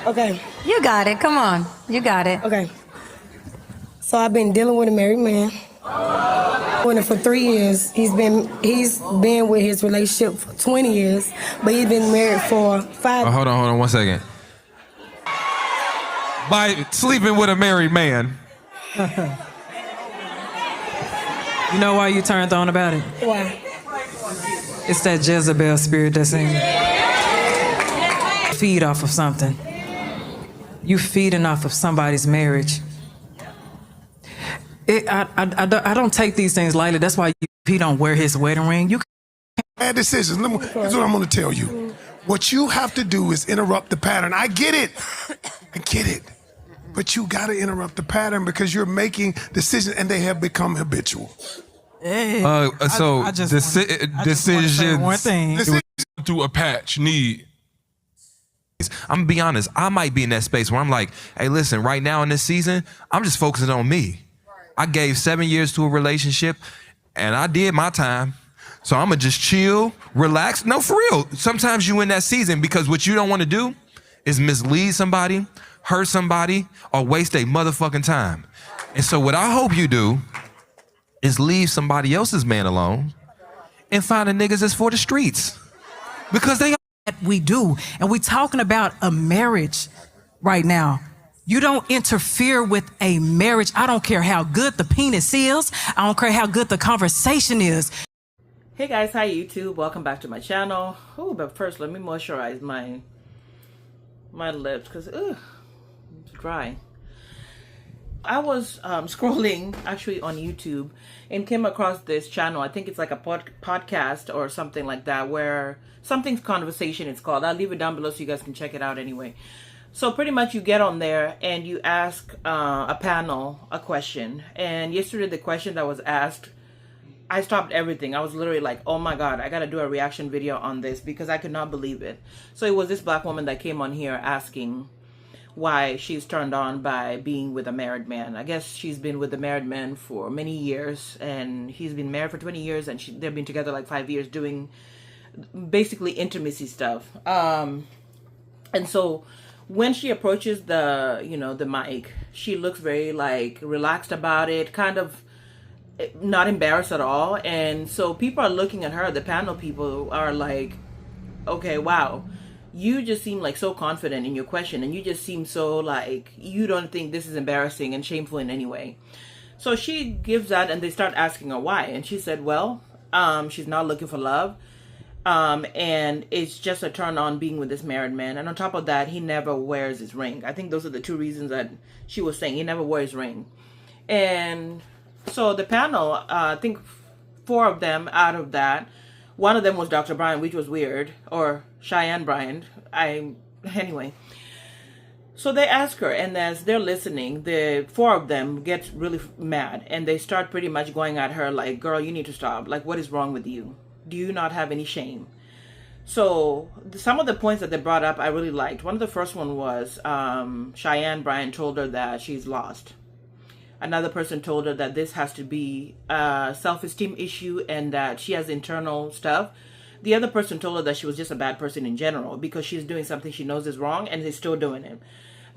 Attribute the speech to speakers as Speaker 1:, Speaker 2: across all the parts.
Speaker 1: Okay,
Speaker 2: You got it. Come on. You got it.
Speaker 1: okay. So I've been dealing with a married man. Doing it for 3 years. He's been with his relationship for 20 years, but he's been married for 5.
Speaker 3: Hold on 1 second. By sleeping with a married man.
Speaker 4: You know why you turned on about it?
Speaker 1: Why?
Speaker 4: It's that Jezebel spirit that's in you. Feed off of something. You feeding off of somebody's marriage. I don't take these things lightly. That's why he don't wear his wedding ring. You
Speaker 5: Bad decisions. Here's what I'm going to tell you. What you have to do is interrupt the pattern. I get it. I get it. But you got to interrupt the pattern because you're making decisions and they have become habitual.
Speaker 3: Decisions.
Speaker 4: One thing.
Speaker 3: Through a patch need. I'm gonna be honest. I might be in that space where I'm like, hey, listen, right now in this season, I'm just focusing on me. I gave 7 years to a relationship and I did my time. So I'm gonna just chill, relax. No, for real. Sometimes you in that season because what you don't want to do is mislead somebody, hurt somebody, or waste their motherfucking time. And so what I hope you do is leave somebody else's man alone and find the niggas that's for the streets. Because they
Speaker 4: We do. And we're talking about a marriage right now. You don't interfere with a marriage. I don't care how good the penis is. I don't care how good the conversation is.
Speaker 6: Hey guys, hi YouTube. Welcome back to my channel. Oh, but first let me moisturize my lips because it's dry. I was scrolling actually on YouTube and came across this channel. I think it's like a podcast or something like that, where something's conversation it's called. I'll leave it down below so you guys can check it out anyway. So pretty much you get on there and you ask a panel a question. And yesterday the question that was asked, I stopped everything. I was literally like, oh my God, I got to do a reaction video on this because I could not believe it. So it was this black woman that came on here asking why she's turned on by being with a married man. I guess she's been with a married man for many years, and he's been married for 20 years, and they've been together like 5 years doing basically intimacy stuff. And so when she approaches the mic, she looks very like relaxed about it, kind of not embarrassed at all. And so people are looking at her, the panel people are like, okay, wow, you just seem like so confident in your question, and you just seem so like you don't think this is embarrassing and shameful in any way. So she gives that, and they start asking her why, and she said, well, she's not looking for love, and it's just a turn on being with this married man, and on top of that, he never wears his ring. I think those are the two reasons that she was saying he never wears his ring. And so the panel, I think 4 of them out of that, one of them was Dr. Brian, which was weird, or Cheyenne Brian. Anyway. So they ask her, and as they're listening, the 4 of them get really mad, and they start pretty much going at her like, girl, you need to stop. Like, what is wrong with you? Do you not have any shame? So some of the points that they brought up, I really liked. One of the first one was Cheyenne Brian told her that she's lost. Another person told her that this has to be a self-esteem issue and that she has internal stuff. The other person told her that she was just a bad person in general because she's doing something she knows is wrong and is still doing it.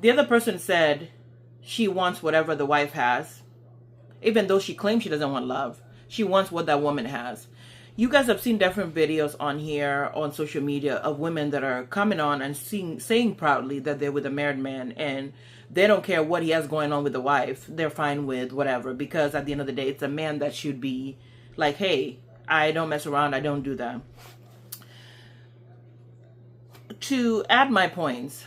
Speaker 6: The other person said she wants whatever the wife has, even though she claims she doesn't want love. She wants what that woman has. You guys have seen different videos on here, on social media, of women that are coming on and saying proudly that they're with a married man, and they don't care what he has going on with the wife. They're fine with whatever, because at the end of the day, it's a man that should be like, hey, I don't mess around. I don't do that. To add my points,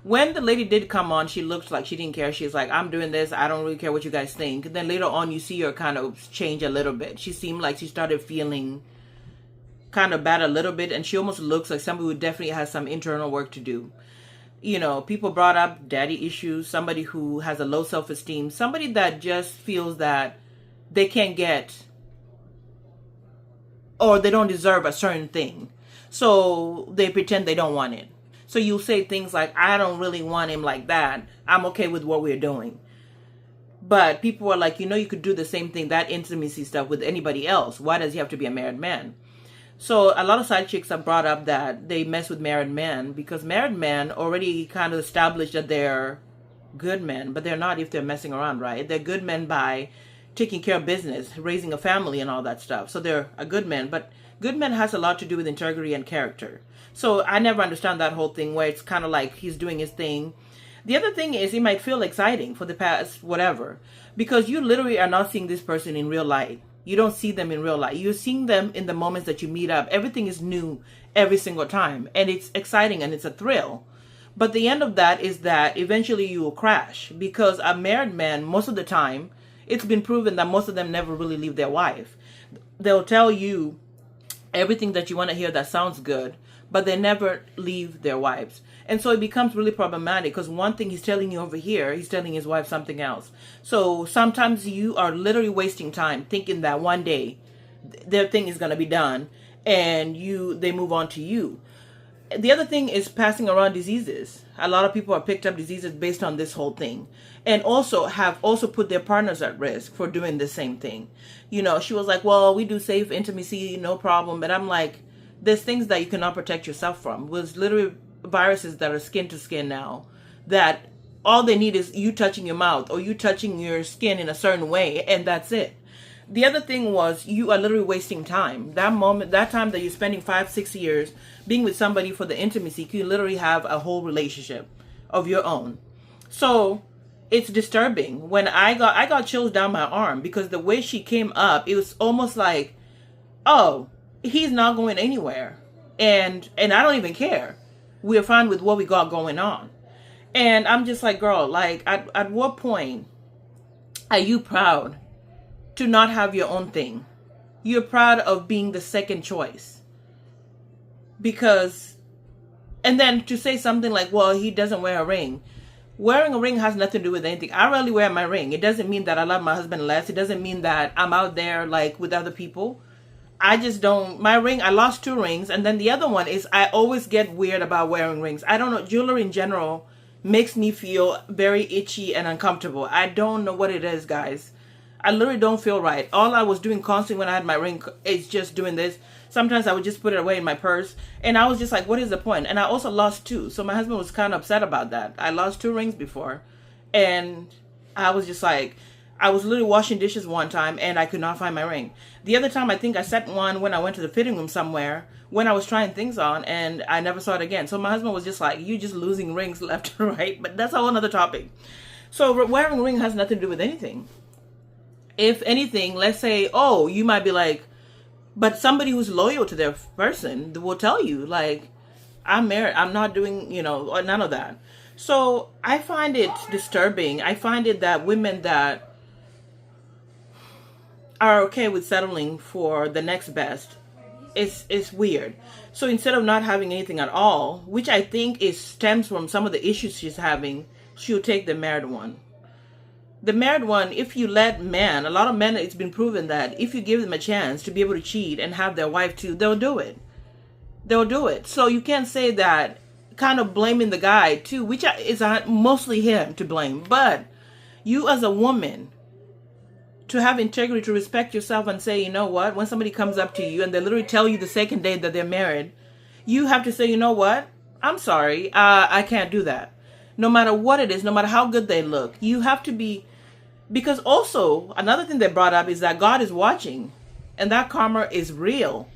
Speaker 6: when the lady did come on, she looked like she didn't care. She's like, I'm doing this. I don't really care what you guys think. And then later on, you see her kind of change a little bit. She seemed like she started feeling kind of bad a little bit. And she almost looks like somebody who definitely has some internal work to do. You know, people brought up daddy issues, somebody who has a low self-esteem, somebody that just feels that they can't get or they don't deserve a certain thing. So they pretend they don't want it. So you'll say things like, I don't really want him like that. I'm okay with what we're doing. But people are like, you know, you could do the same thing, that intimacy stuff with anybody else. Why does he have to be a married man? So a lot of side chicks have brought up that they mess with married men because married men already kind of established that they're good men, but they're not if they're messing around, right? They're good men by taking care of business, raising a family and all that stuff. So they're a good man, but good men has a lot to do with integrity and character. So I never understand that whole thing where it's kind of like he's doing his thing. The other thing is it might feel exciting for the past whatever, because you literally are not seeing this person in real light. You don't see them in real life. You're seeing them in the moments that you meet up. Everything is new every single time. And it's exciting and it's a thrill. But the end of that is that eventually you will crash. Because a married man, most of the time, it's been proven that most of them never really leave their wife. They'll tell you everything that you want to hear that sounds good, but they never leave their wives. And so it becomes really problematic because one thing he's telling you over here, he's telling his wife something else. So sometimes you are literally wasting time thinking that one day their thing is going to be done and they move on to you. The other thing is passing around diseases. A lot of people have picked up diseases based on this whole thing, and also have also put their partners at risk for doing the same thing. You know, she was like, well, we do safe intimacy, no problem. And I'm like, there's things that you cannot protect yourself from. There's literally viruses that are skin to skin now, that all they need is you touching your mouth or you touching your skin in a certain way, and that's it. The other thing was you are literally wasting time. That moment, that time that you're spending 5-6 years being with somebody for the intimacy, you literally have a whole relationship of your own. So it's disturbing. When I got chills down my arm because the way she came up, it was almost like, oh, he's not going anywhere. And I don't even care. We're fine with what we got going on. And I'm just like, girl, like at what point are you proud to not have your own thing? You're proud of being the second choice. Because, and then to say something like, well, he doesn't wear a ring. Wearing a ring has nothing to do with anything. I rarely wear my ring. It doesn't mean that I love my husband less. It doesn't mean that I'm out there like with other people. I just don't, my ring, I lost 2 rings. And then the other one is I always get weird about wearing rings. I don't know, jewelry in general makes me feel very itchy and uncomfortable. I don't know what it is, guys. I literally don't feel right. All I was doing constantly when I had my ring is just doing this. Sometimes I would just put it away in my purse. And I was just like, what is the point? And I also lost 2. So my husband was kind of upset about that. I lost 2 rings before. And I was just like, I was literally washing dishes one time and I could not find my ring. The other time I think I set one when I went to the fitting room somewhere when I was trying things on, and I never saw it again. So my husband was just like, you just losing rings left and right. But that's a whole other topic. So wearing a ring has nothing to do with anything. If anything, let's say, oh, you might be like, but somebody who's loyal to their person will tell you, like, I'm married, I'm not doing, none of that. So I find it disturbing. I find it that women that are okay with settling for the next best, it's weird. So instead of not having anything at all, which I think stems from some of the issues she's having, she'll take the married one. The married one, if you let men, a lot of men, it's been proven that if you give them a chance to be able to cheat and have their wife too, they'll do it. They'll do it. So you can't say that, kind of blaming the guy too, which is mostly him to blame. But you as a woman, to have integrity, to respect yourself and say, you know what, when somebody comes up to you and they literally tell you the second day that they're married, you have to say, you know what, I'm sorry, I can't do that. No matter what it is, no matter how good they look, you have to be. Because also, another thing they brought up is that God is watching. And that karma is real.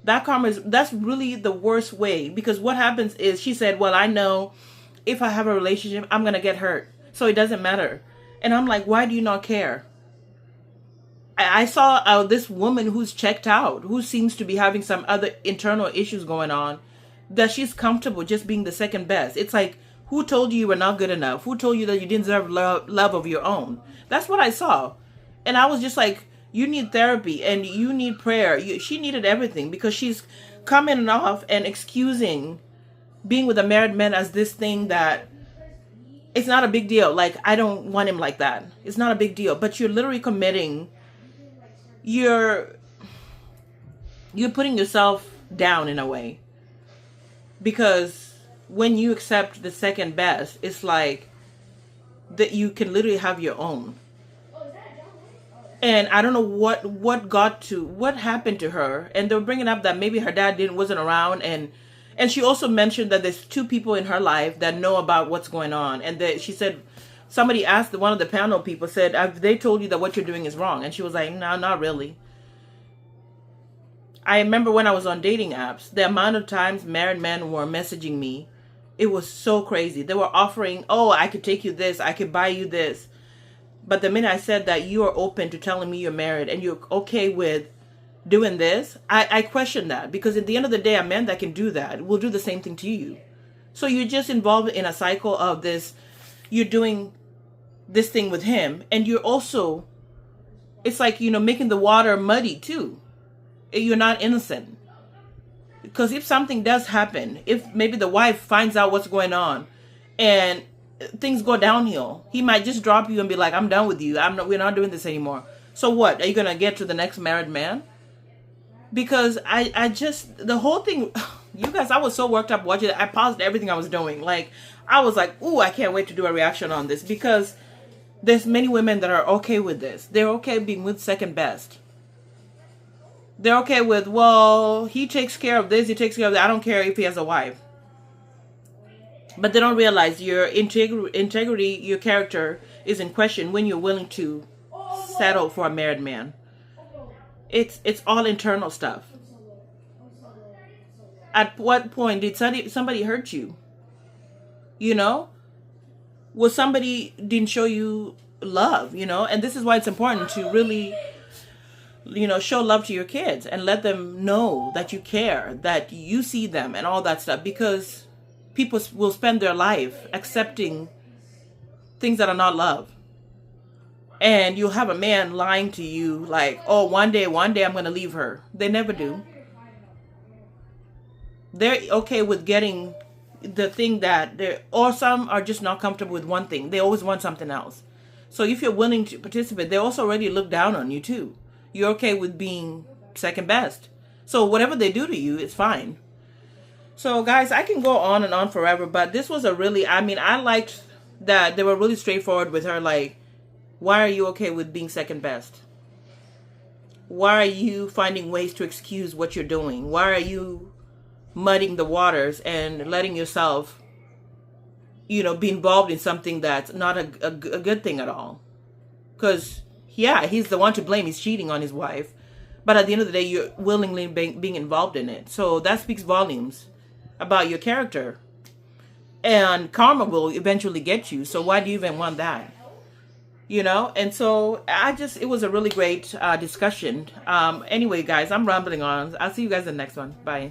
Speaker 6: That's really the worst way. Because what happens is, she said, well, I know if I have a relationship, I'm going to get hurt. So it doesn't matter. And I'm like, why do you not care? I saw this woman who's checked out, who seems to be having some other internal issues going on, that she's comfortable just being the second best. It's like, who told you were not good enough? Who told you that you didn't deserve love of your own? That's what I saw. And I was just like, you need therapy and you need prayer. She needed everything because she's coming off and excusing being with a married man as this thing that it's not a big deal. Like, I don't want him like that. It's not a big deal. But you're literally committing, you're putting yourself down in a way. Because when you accept the second best, it's like that you can literally have your own. And I don't know what happened to her. And they were bringing up that maybe her dad wasn't around, and she also mentioned that there's two people in her life that know about what's going on. And that she said, somebody asked one of the panel people, said, have they told you that what you're doing is wrong? And she was like, no, not really. I remember when I was on dating apps, the amount of times married men were messaging me, it was so crazy. They were offering, oh, I could take you this, I could buy you this. But the minute I said that you are open to telling me you're married and you're okay with doing this, I question that. Because at the end of the day, a man that can do that will do the same thing to you. So you're just involved in a cycle of this. You're doing this thing with him. And you're also, it's like, making the water muddy too. You're not innocent. Because if something does happen, if maybe the wife finds out what's going on and things go downhill, he might just drop you and be like, I'm done with you. We're not doing this anymore. So what? Are you going to get to the next married man? Because I just, the whole thing, you guys, I was so worked up watching it. I paused everything I was doing. Like, I was like, ooh, I can't wait to do a reaction on this, because there's many women that are okay with this. They're okay being with second best. They're okay with, well, he takes care of this, he takes care of that. I don't care if he has a wife. But they don't realize your integrity, your character is in question when you're willing to settle for a married man. It's all internal stuff. At what point did somebody hurt you? Was somebody didn't show you love? And this is why it's important to really, show love to your kids and let them know that you care, that you see them and all that stuff, because people will spend their life accepting things that are not love. And you'll have a man lying to you like, oh, one day I'm going to leave her. They never do. They're okay with getting the thing or some are just not comfortable with one thing. They always want something else. So if you're willing to participate, they also already look down on you too. You're okay with being second best. So whatever they do to you, it's fine. So guys, I can go on and on forever, but this was I liked that they were really straightforward with her. Like, why are you okay with being second best? Why are you finding ways to excuse what you're doing? Why are you muddying the waters and letting yourself, be involved in something that's not a good thing at all? Because, yeah, he's the one to blame. He's cheating on his wife. But at the end of the day, you're willingly being involved in it. So that speaks volumes about your character. And karma will eventually get you. So why do you even want that? And so it was a really great discussion. Anyway, guys, I'm rambling on. I'll see you guys in the next one. Bye.